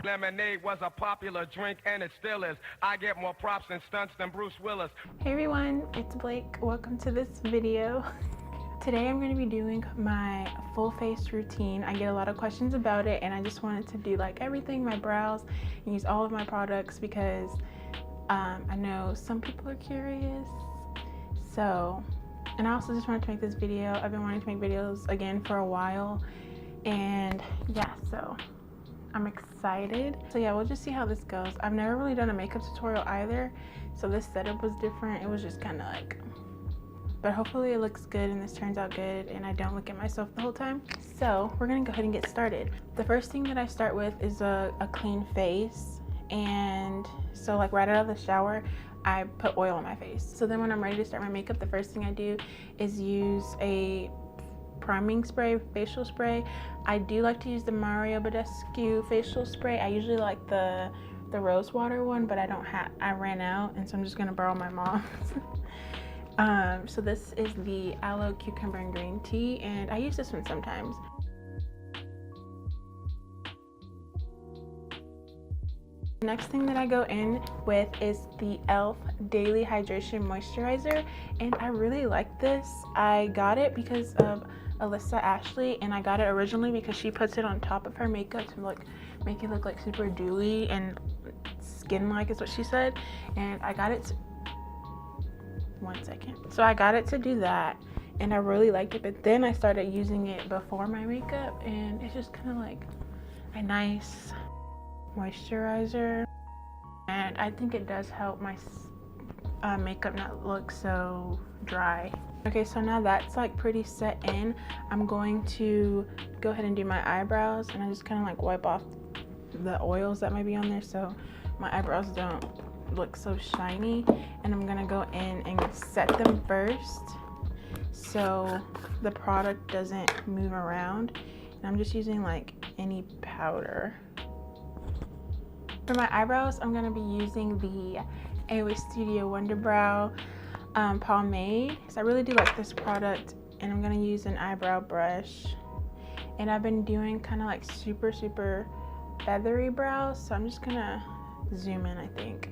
Lemonade was a popular drink and it still is. I get more props and stunts than Bruce Willis. Hey everyone, it's Blake. Welcome to this video. Today I'm going to be doing my full face routine. I get a lot of questions about it and I just wanted to do like everything, my brows, and use all of my products because I know some people are curious. So, and I also just wanted to make this video. I've been wanting to make videos again for a while, and yeah, so I'm excited. So yeah, we'll just see how this goes. I've never really done a makeup tutorial either, so this setup was different. It was just kind of like, but hopefully it looks good and this turns out good and I don't look at myself the whole time. So we're gonna go ahead and get started. The first thing that I start with is a clean face. And so like right out of the shower, I put oil on my face. So then when I'm ready to start my makeup, the first thing I do is use a priming spray, facial spray. I do like to use the Badescu facial spray. I usually like the rose water one, but I ran out, and so I'm just gonna borrow my mom's. So this is the aloe, cucumber, and green tea, and I use this one sometimes. The next thing that I go in with is the e.l.f. Daily Hydration Moisturizer, and I really like this. I got it because of Alyssa Ashley, and I got it originally because she puts it on top of her makeup to make it look like super dewy and skin-like is what she said. And I got it So I got it to do that, and I really liked it, but then I started using it before my makeup, and it's just kind of like a nice moisturizer, and I think it does help my makeup not look so dry. Okay, so now that's like pretty set in. I'm going to go ahead and do my eyebrows, and I just kind of like wipe off the oils that might be on there so my eyebrows don't look so shiny. And I'm gonna go in and set them first so the product doesn't move around, and I'm just using like any powder. For my eyebrows, I'm gonna be using the AOA Studio Wonder Brow pomade. So I really do like this product, and I'm gonna use an eyebrow brush. And I've been doing kind of like super feathery brows, so I'm just gonna zoom in. I think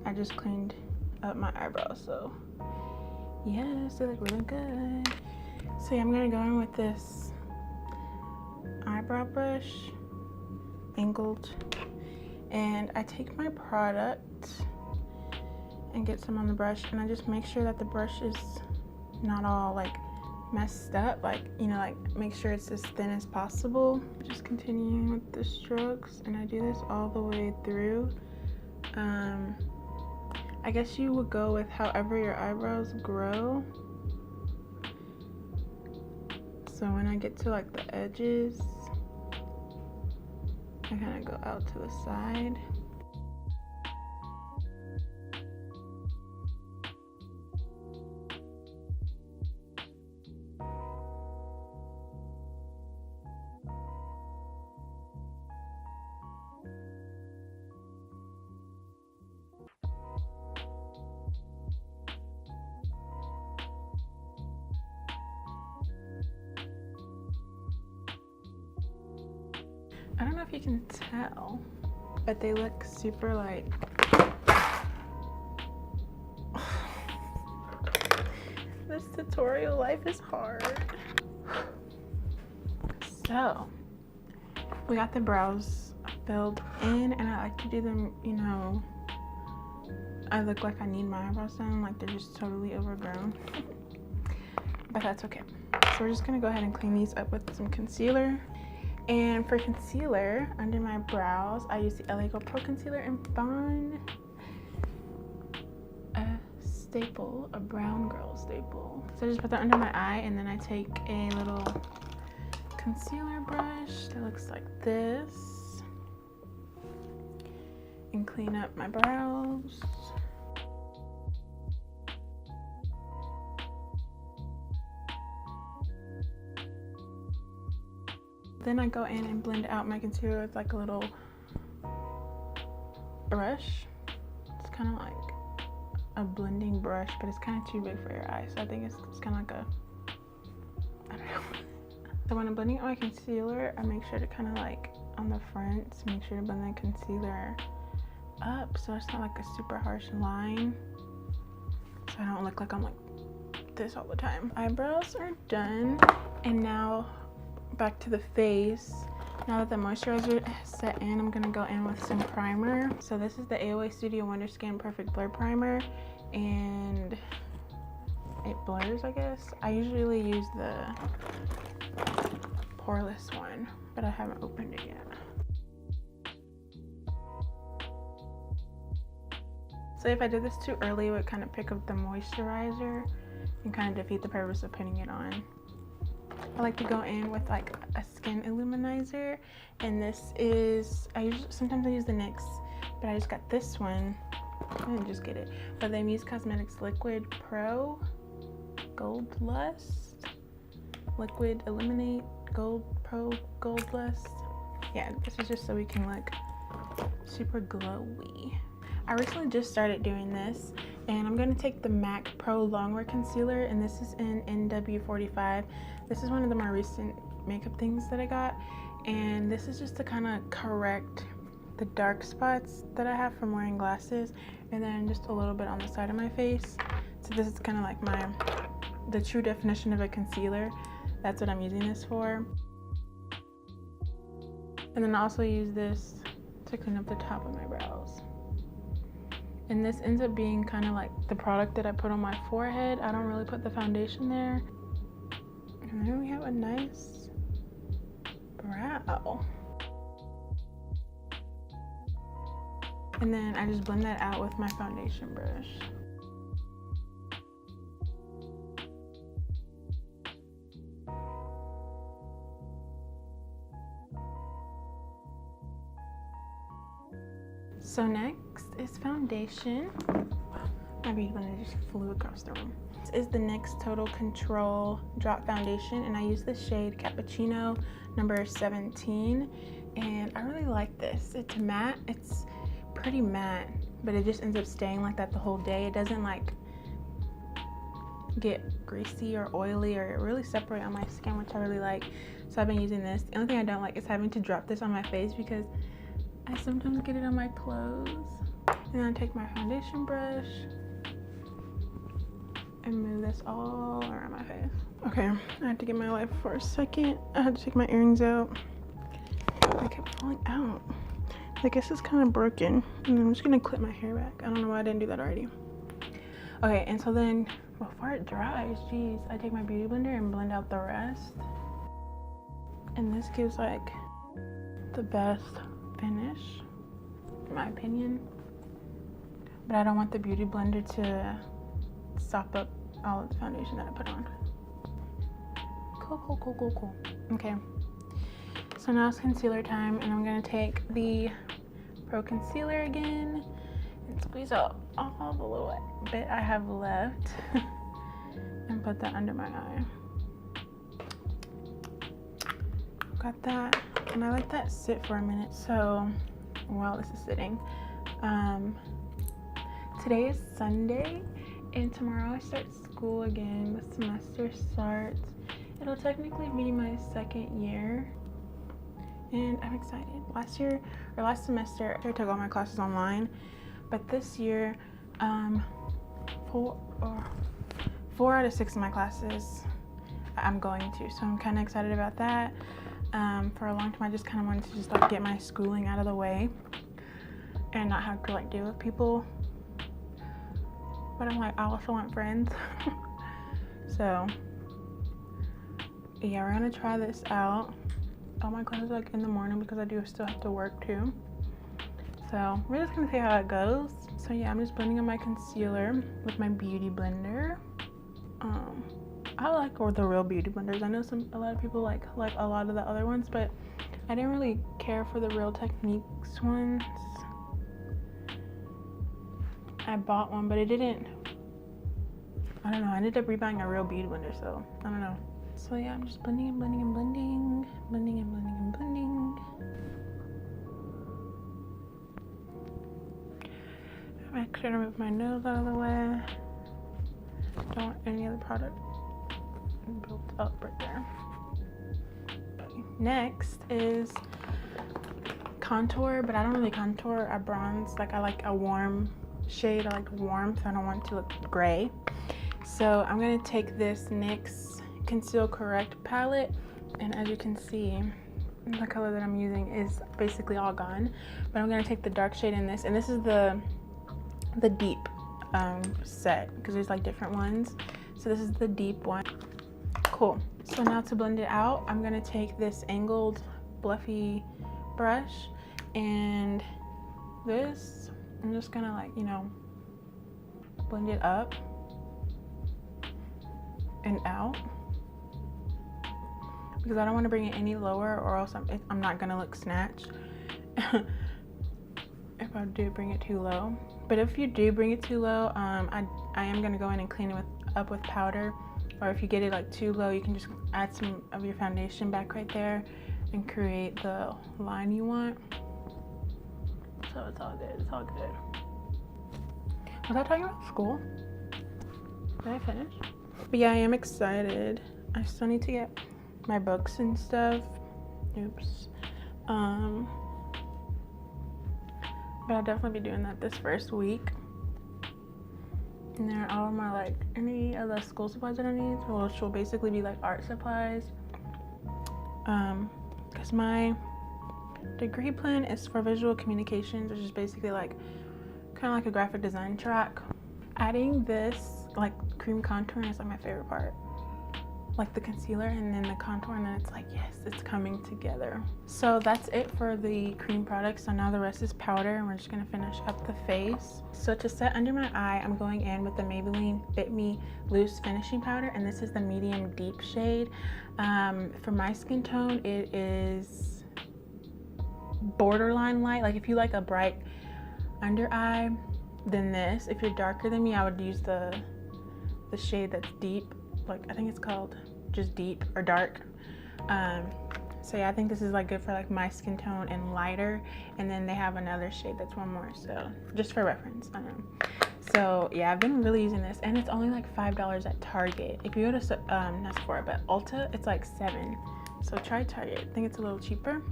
I just cleaned up my eyebrows, so yes, they look really good. So yeah, I'm gonna go in with this eyebrow brush, angled, and I take my product and get some on the brush, and I just make sure that the brush is not all like messed up, like, you know, like make sure it's as thin as possible. Just continuing with the strokes, and I do this all the way through. I guess you would go with however your eyebrows grow. So when I get to like the edges, I kind of go out to the side. I don't know if you can tell, but they look super like, this tutorial life is hard. So we got the brows filled in, and I like to do them, you know, I look like I need my eyebrows done, like they're just totally overgrown. But that's okay. So we're just gonna go ahead and clean these up with some concealer. And for concealer under my brows, I use the LA Girl Pro Concealer in Fawn, a staple, a brown girl staple. So I just put that under my eye, and then I take a little concealer brush that looks like this and clean up my brows. Then I go in and blend out my concealer with like a little brush. It's kind of like a blending brush, but it's kind of too big for your eyes. So I think it's kind of like a, I don't know. So when I'm blending out my concealer, I make sure to kind of like on the front, make sure to blend the concealer up so it's not like a super harsh line, so I don't look like I'm like this all the time. Eyebrows are done, and now back to the face. Now that the moisturizer has set in, I'm gonna go in with some primer. So this is the AOA Studio Wonder Skin Perfect Blur Primer, and it blurs, I guess. I usually use the poreless one, but I haven't opened it yet. So if I did this too early, it would kind of pick up the moisturizer and kind of defeat the purpose of putting it on. I like to go in with like a skin illuminizer, and this is, sometimes I use the NYX, but I just got this one. I didn't just get it, but the Amuse Cosmetics Liquid Pro Gold Lust, Liquid Illuminate Gold Pro Gold Lust. Yeah, this is just so we can look super glowy. I recently just started doing this, and I'm going to take the MAC Pro Longwear Concealer, and this is in NW45. This is one of the more recent makeup things that I got, and this is just to kind of correct the dark spots that I have from wearing glasses, and then just a little bit on the side of my face. So this is kind of like the true definition of a concealer. That's what I'm using this for. And then I also use this to clean up the top of my brows. And this ends up being kind of like the product that I put on my forehead. I don't really put the foundation there. And then we have a nice brow. And then I just blend that out with my foundation brush. So next is foundation. My beauty blender just flew across the room. This is the NYX Total Control Drop Foundation, and I use the shade Cappuccino number 17, and I really like this. It's matte, it's pretty matte, but it just ends up staying like that the whole day. It doesn't like get greasy or oily or really separate on my skin, which I really like. So I've been using this. The only thing I don't like is having to drop this on my face because I sometimes get it on my clothes. And then I take my foundation brush and move this all around my face. Okay, I had to get my life for a second. I had to take my earrings out. They kept falling out. I guess it's kind of broken. And I'm just gonna clip my hair back. I don't know why I didn't do that already. Okay, and so then before it dries, geez, I take my beauty blender and blend out the rest. And this gives like the best finish, in my opinion. But I don't want the beauty blender to sop up all of the foundation that I put on. Cool. Okay, so now it's concealer time, and I'm gonna take the Pro Concealer again and squeeze out all the little bit I have left and put that under my eye. Got that, and I let that sit for a minute. So while this is sitting, today is Sunday, and tomorrow I start school again. The semester starts. It'll technically be my second year, and I'm excited. Last semester I took all my classes online, but this year 4 out of 6 of my classes I'm going to, so I'm kind of excited about that. For a long time I just kind of wanted to just like get my schooling out of the way and not have to like deal with people, but I'm like, I also want friends. So yeah, we're gonna try this out. All my classes like in the morning because I do still have to work too, so we're just gonna see how it goes. So yeah, I'm just blending on my concealer with my beauty blender. I like the real beauty blenders. I know a lot of people like a lot of the other ones, but I didn't really care for the Real Techniques ones. I bought one, but it didn't, I don't know, I ended up rebuying a real beauty blender, so I don't know. So yeah, I'm just blending and blending and blending, blending and blending and blending. Make sure to move my nose out of the way. Don't want any other product built up right there. Next is contour, but I don't really contour, I bronze. Like, I like a warm shade. I like warmth. I don't want it to look gray. So I'm gonna take this NYX Conceal Correct palette, and as you can see, the color that I'm using is basically all gone. But I'm gonna take the dark shade in this, and this is the deep set, because there's like different ones. So this is the deep one. Cool. So now to blend it out, I'm gonna take this angled fluffy brush, and this, I'm just gonna, like, you know, blend it up and out, because I don't want to bring it any lower, or else I'm not gonna look snatched if I do bring it too low. But if you do bring it too low, I am gonna go in and clean it up with powder. Or if you get it like too low, you can just add some of your foundation back right there and create the line you want. So it's all good, it's all good. Was I talking about school? Did I finish? But yeah, I am excited. I still need to get my books and stuff. Oops. But I'll definitely be doing that this first week. And then all of my, like, any of the school supplies that I need, which will basically be like art supplies. Because my degree plan is for visual communications, which is basically like kind of like a graphic design track. Adding this like cream contour is like my favorite part. Like the concealer and then the contour, and then it's like, yes, it's coming together. So that's it for the cream products. So now the rest is powder, and we're just gonna finish up the face. So to set under my eye, I'm going in with the Maybelline Fit Me Loose Finishing Powder, and this is the medium deep shade. For my skin tone, it is borderline light. Like, if you like a bright under eye, then this. If you're darker than me, I would use the shade that's deep. Like, I think it's called just deep or dark. So yeah, I think this is like good for like my skin tone and lighter. And then they have another shade that's one more, so just for reference. I don't know. So yeah, I've been really using this, and it's only like $5 at Target. If you go to not Sephora, but Ulta, it's like $7. So try Target. I think it's a little cheaper.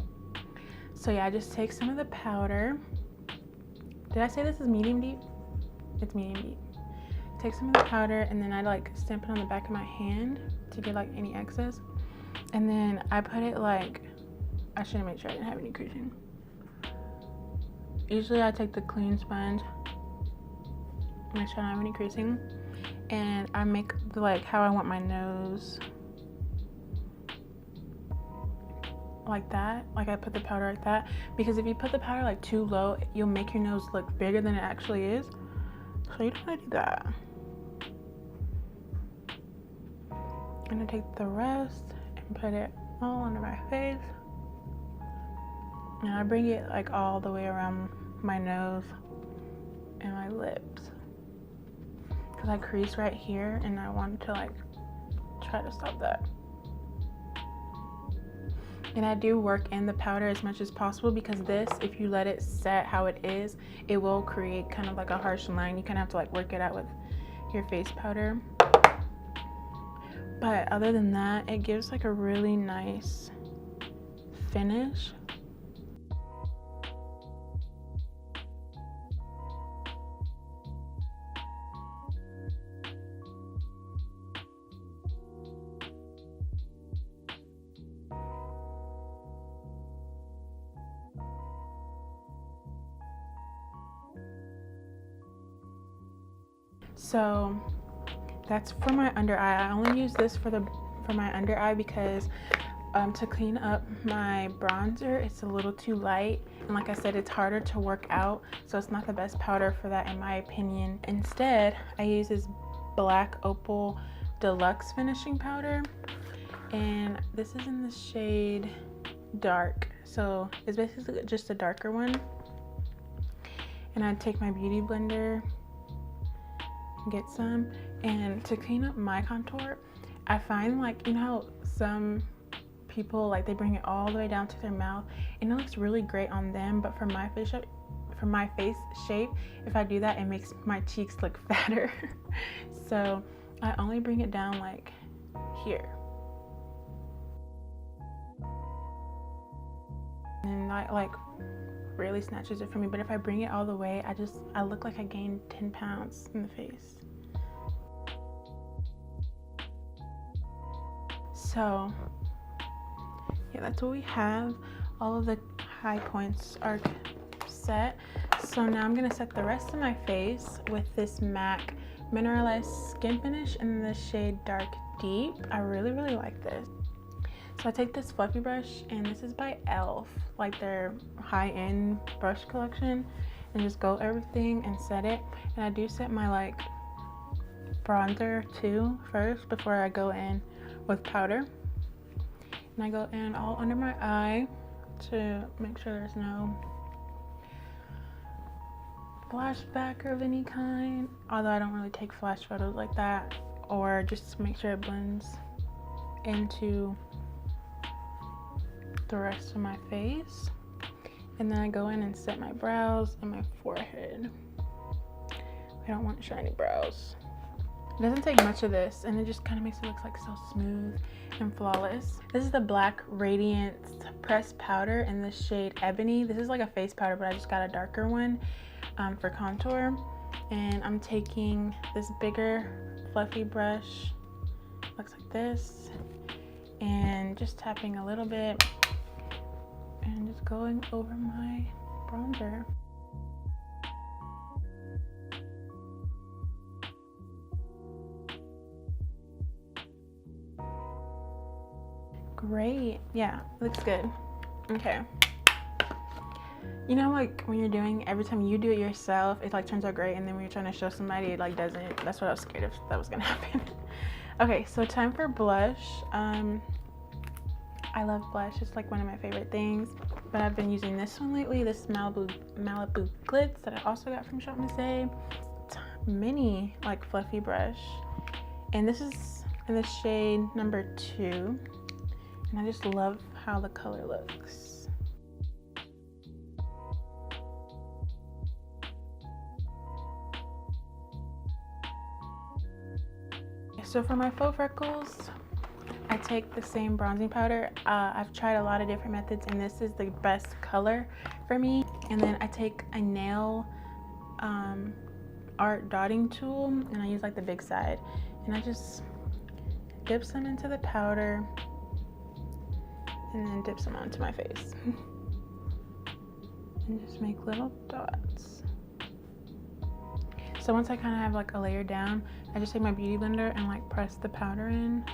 So yeah, I just take some of the powder. Did I say this is medium deep? It's medium deep. Take some of the powder, and then I like stamp it on the back of my hand to get like any excess. And then I put it like, I should have made sure I didn't have any creasing. Usually I take the clean sponge, make sure I don't have any creasing, and I make the, like, how I want my nose, like that. Like, I put the powder like that, because if you put the powder like too low, you'll make your nose look bigger than it actually is. So you don't want to do that. I'm gonna take the rest and put it all under my face, and I bring it like all the way around my nose and my lips, because I crease right here and I want to like try to stop that. And I do work in the powder as much as possible, because this, if you let it set how it is, it will create kind of like a harsh line. You kind of have to like work it out with your face powder. But other than that, it gives like a really nice finish. So that's for my under eye. I only use this for my under eye because to clean up my bronzer, it's a little too light, and like I said, it's harder to work out, so it's not the best powder for that in my opinion. Instead, I use this black Opal Deluxe finishing powder, and this is in the shade dark, so it's basically just a darker one. And I take my beauty blender, get some, and to clean up my contour, I find, like, you know how some people, like, they bring it all the way down to their mouth and it looks really great on them, but for my face shape, if I do that, it makes my cheeks look fatter. So I only bring it down like here. and that like really snatches it from me. But if I bring it all the way, I look like I gained 10 pounds in the face. So yeah, that's what we have. All of the high points are set. So now I'm gonna set the rest of my face with this MAC Mineralized Skinfinish in the shade Dark Deep. I really like this. So I take this fluffy brush, and this is by e.l.f., like their high-end brush collection, and just go everything and set it. And I do set my like bronzer too first before I go in with powder. And I go in all under my eye to make sure there's no flashback of any kind, although I don't really take flash photos like that, or just to make sure it blends into the rest of my face. And then I go in and set my brows and my forehead. I don't want shiny brows. It doesn't take much of this, and it just kind of makes it look like so smooth and flawless. This is the black Radiance pressed powder in the shade Ebony. This is like a face powder, but I just got a darker one for contour. And I'm taking this bigger fluffy brush, looks like this, and just tapping a little bit and just going over my bronzer. Great, yeah, looks good. Okay. You know, like when you're doing, every time you do it yourself, it like turns out great, and then when you're trying to show somebody, it like doesn't. That's what I was scared of that was gonna happen. Okay, so time for blush. I love blush, it's like one of my favorite things, but I've been using this one lately, this Malibu Glitz that I also got from Shop Mascara. Mini like fluffy brush, and this is in the shade number 2, and I just love how the color looks. So for my faux freckles, I take the same bronzing powder. I've tried a lot of different methods, and this is the best color for me. And then I take a nail art dotting tool, and I use like the big side, and I just dip some into the powder and then dip some onto my face and just make little dots. So once I kind of have like a layer down, I just take my beauty blender and like press the powder in,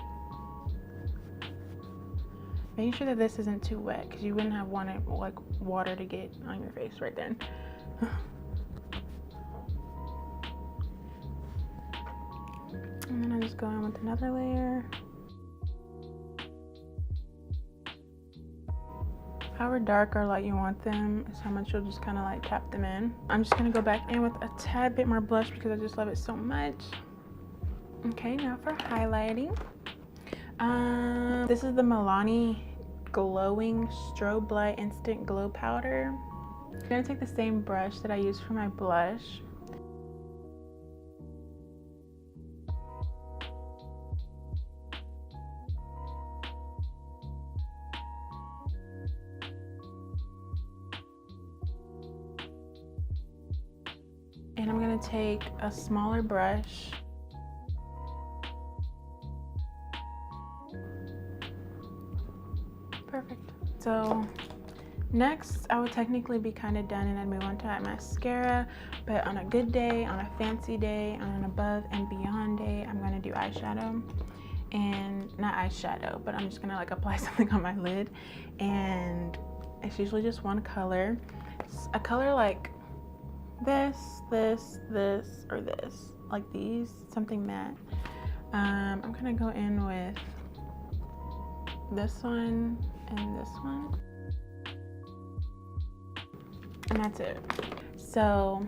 making sure that this isn't too wet, because you wouldn't have wanted like water to get on your face right then. And then I just go in with another layer. However dark or light you want them is how much you'll just kind of like tap them in. I'm just gonna go back in with a tad bit more blush because I just love it so much. Okay, now for highlighting. This is the Milani Glowing Strobe Light Instant Glow Powder. I'm gonna take the same brush that I used for my blush. And I'm gonna take a smaller brush perfect. So next, I would technically be kind of done and I'd move on to my mascara, but on a good day, on a fancy day, on an above and beyond day, I'm gonna do eyeshadow. And not eyeshadow, but I'm just gonna like apply something on my lid, and it's usually just one color. It's a color like this, or this, like these, something matte. I'm gonna go in with this one and this one, and that's it. So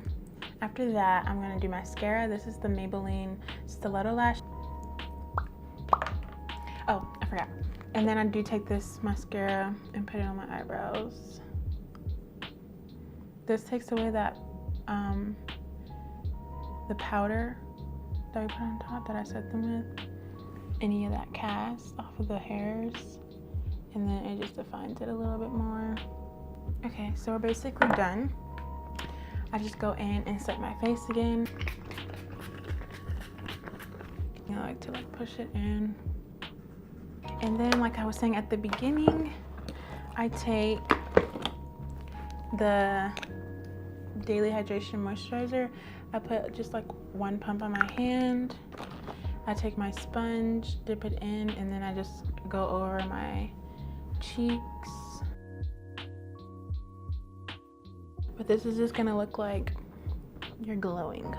after that, I'm gonna do mascara. This is the Maybelline Stilleto Lash. Oh, I forgot. And then I do take this mascara and put it on my eyebrows. This takes away that the powder that we put on top that I set them with, any of that cast off of the hairs, and then it just defines it a little bit more. Okay, so we're basically done. I just go in and set my face again. I like to like push it in. And then like I was saying at the beginning, I take the Daily Hydration Moisturizer. I put just like one pump on my hand. I take my sponge, dip it in, and then I just go over my cheeks. But this is just gonna look like you're glowing.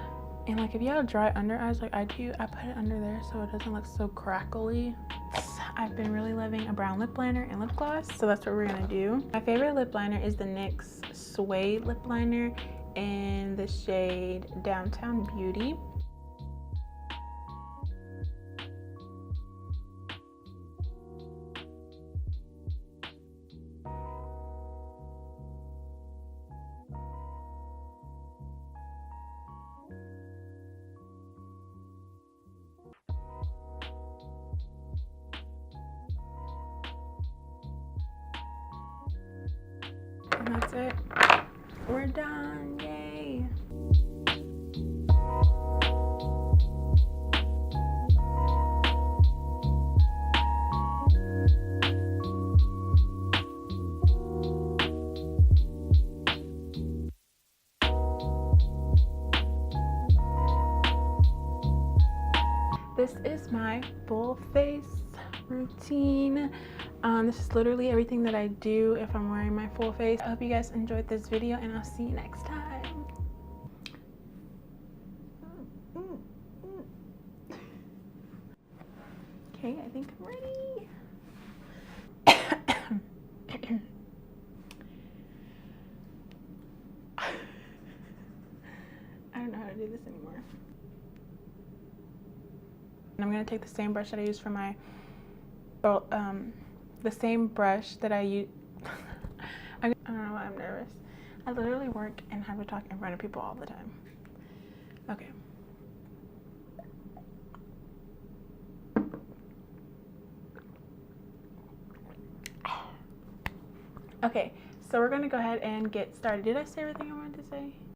And like if you have dry under eyes like I do, I put it under there so it doesn't look so crackly. I've been really loving a brown lip liner and lip gloss, so that's what we're gonna do. My favorite lip liner is the NYX Suede lip liner in the shade Downtown Beauty. And that's it. We're done. Yay. This is my full face routine. This is literally everything that I do if I'm wearing my full face. I hope you guys enjoyed this video, and I'll see you next time. Okay, I think I'm ready. I don't know how to do this anymore. And I'm gonna take the same brush that I used for my, the same brush that I use. I don't know why I'm nervous. I literally work and have to talk in front of people all the time. Okay. Okay, so we're gonna go ahead and get started. Did I say everything I wanted to say?